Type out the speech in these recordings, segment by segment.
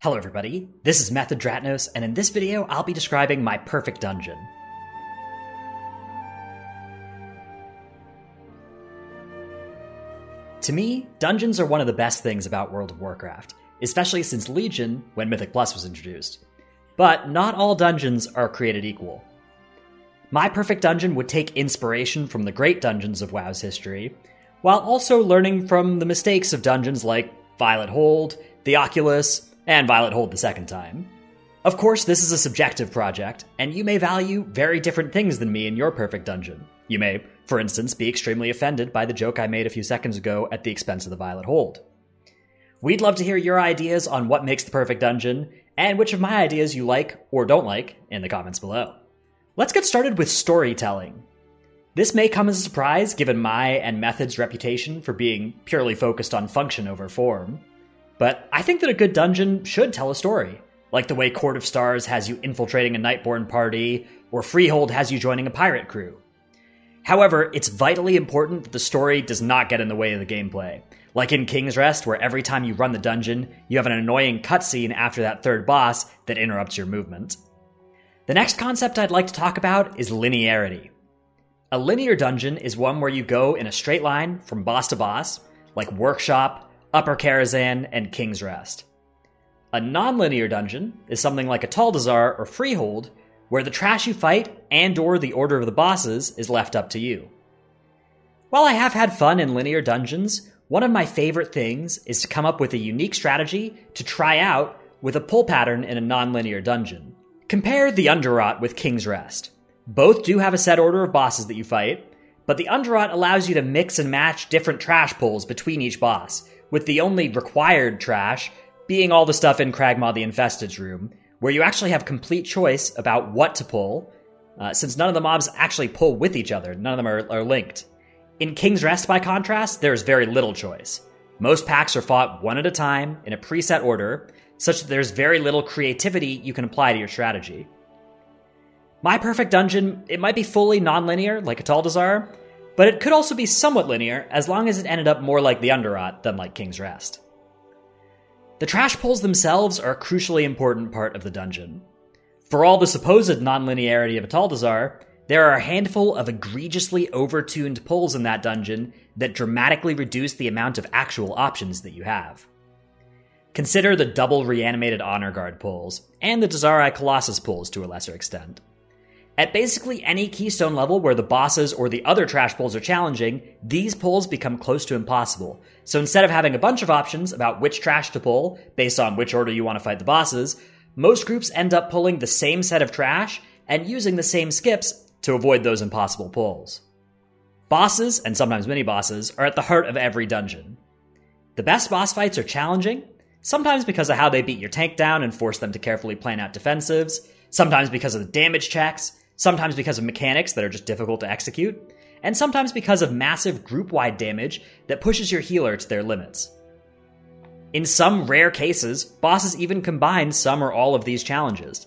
Hello everybody, this is Dratnos, and in this video I'll be describing my perfect dungeon. To me, dungeons are one of the best things about World of Warcraft, especially since Legion, when Mythic Plus was introduced. But not all dungeons are created equal. My perfect dungeon would take inspiration from the great dungeons of WoW's history, while also learning from the mistakes of dungeons like Violet Hold, the Oculus, and Violet Hold the second time. Of course, this is a subjective project, and you may value very different things than me in your perfect dungeon. You may, for instance, be extremely offended by the joke I made a few seconds ago at the expense of the Violet Hold. We'd love to hear your ideas on what makes the perfect dungeon, and which of my ideas you like or don't like in the comments below. Let's get started with storytelling. This may come as a surprise given my and Method's reputation for being purely focused on function over form. But I think that a good dungeon should tell a story, like the way Court of Stars has you infiltrating a Nightborn party, or Freehold has you joining a pirate crew. However, it's vitally important that the story does not get in the way of the gameplay, like in King's Rest, where every time you run the dungeon, you have an annoying cutscene after that third boss that interrupts your movement. The next concept I'd like to talk about is linearity. A linear dungeon is one where you go in a straight line from boss to boss, like Workshop, Upper Karazhan, and King's Rest. A non-linear dungeon is something like a Taldazar or Freehold, where the trash you fight and/or the order of the bosses is left up to you. While I have had fun in linear dungeons, one of my favorite things is to come up with a unique strategy to try out with a pull pattern in a non-linear dungeon. Compare the Underrot with King's Rest. Both do have a set order of bosses that you fight, but the Underrot allows you to mix and match different trash pulls between each boss, with the only required trash being all the stuff in Kragmaw the Infested's room, where you actually have complete choice about what to pull, since none of the mobs actually pull with each other, none of them are linked. In King's Rest, by contrast, there's very little choice. Most packs are fought one at a time, in a preset order, such that there's very little creativity you can apply to your strategy. My perfect dungeon, it might be fully non-linear, like a Taldazar, but it could also be somewhat linear, as long as it ended up more like the Underrot than like King's Rest. The trash pulls themselves are a crucially important part of the dungeon. For all the supposed non-linearity of a Taldazar, there are a handful of egregiously over-tuned pulls in that dungeon that dramatically reduce the amount of actual options that you have. Consider the double reanimated Honor Guard pulls, and the Dazari Colossus pulls to a lesser extent. At basically any keystone level where the bosses or the other trash pulls are challenging, these pulls become close to impossible. So instead of having a bunch of options about which trash to pull, based on which order you want to fight the bosses, most groups end up pulling the same set of trash and using the same skips to avoid those impossible pulls. Bosses, and sometimes mini-bosses, are at the heart of every dungeon. The best boss fights are challenging, sometimes because of how they beat your tank down and force them to carefully plan out defensives, sometimes because of the damage checks, sometimes because of mechanics that are just difficult to execute, and sometimes because of massive group-wide damage that pushes your healer to their limits. In some rare cases, bosses even combine some or all of these challenges.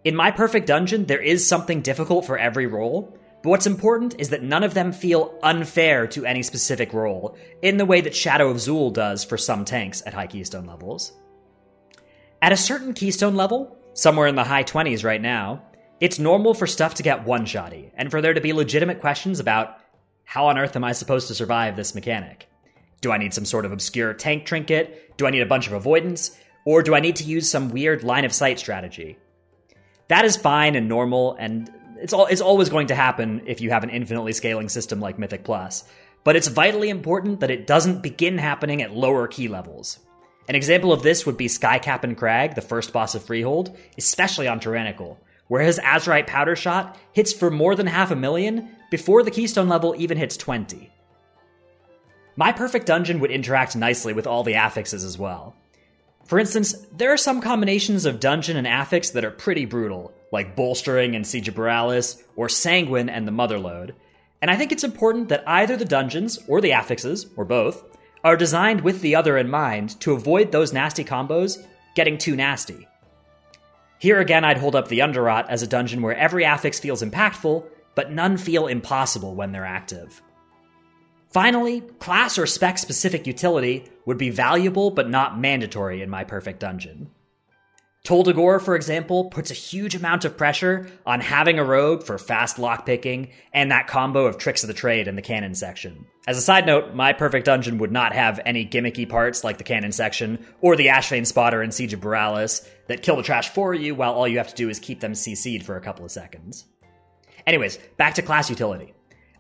In my perfect dungeon, there is something difficult for every role, but what's important is that none of them feel unfair to any specific role, in the way that Shadow of Zul does for some tanks at high keystone levels. At a certain keystone level, somewhere in the high 20s right now, it's normal for stuff to get one-shotty, and for there to be legitimate questions about, how on earth am I supposed to survive this mechanic? Do I need some sort of obscure tank trinket? Do I need a bunch of avoidance? Or do I need to use some weird line-of-sight strategy? That is fine and normal, and it's always going to happen if you have an infinitely scaling system like Mythic Plus, but it's vitally important that it doesn't begin happening at lower key levels. An example of this would be Skycap and Crag, the first boss of Freehold, especially on Tyrannical, where his Azurite Powder Shot hits for more than 500,000 before the keystone level even hits 20. My perfect dungeon would interact nicely with all the affixes as well. For instance, there are some combinations of dungeon and affix that are pretty brutal, like Bolstering and Siege of Borealis, or Sanguine and the Motherlode, and I think it's important that either the dungeons, or the affixes, or both, are designed with the other in mind to avoid those nasty combos getting too nasty. Here again, I'd hold up the Underrot as a dungeon where every affix feels impactful, but none feel impossible when they're active. Finally, class or spec-specific utility would be valuable but not mandatory in my perfect dungeon. Toldagor, for example, puts a huge amount of pressure on having a rogue for fast lockpicking and that combo of tricks of the trade in the cannon section. As a side note, my perfect dungeon would not have any gimmicky parts like the cannon section or the Ashvane spotter in Siege of Borealis that kill the trash for you while all you have to do is keep them CC'd for a couple of seconds. Anyways, back to class utility.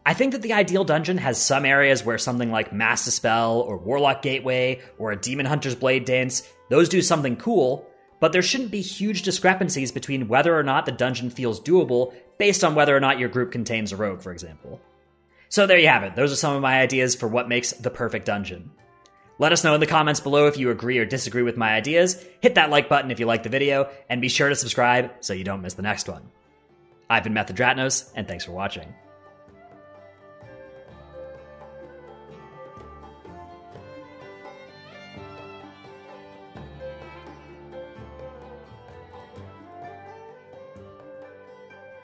I think that the ideal dungeon has some areas where something like Mass Dispel or Warlock Gateway or a Demon Hunter's Blade Dance, those do something cool, but there shouldn't be huge discrepancies between whether or not the dungeon feels doable based on whether or not your group contains a rogue, for example. So there you have it. Those are some of my ideas for what makes the perfect dungeon. Let us know in the comments below if you agree or disagree with my ideas, hit that like button if you like the video, and be sure to subscribe so you don't miss the next one. I've been Dratnos, and thanks for watching.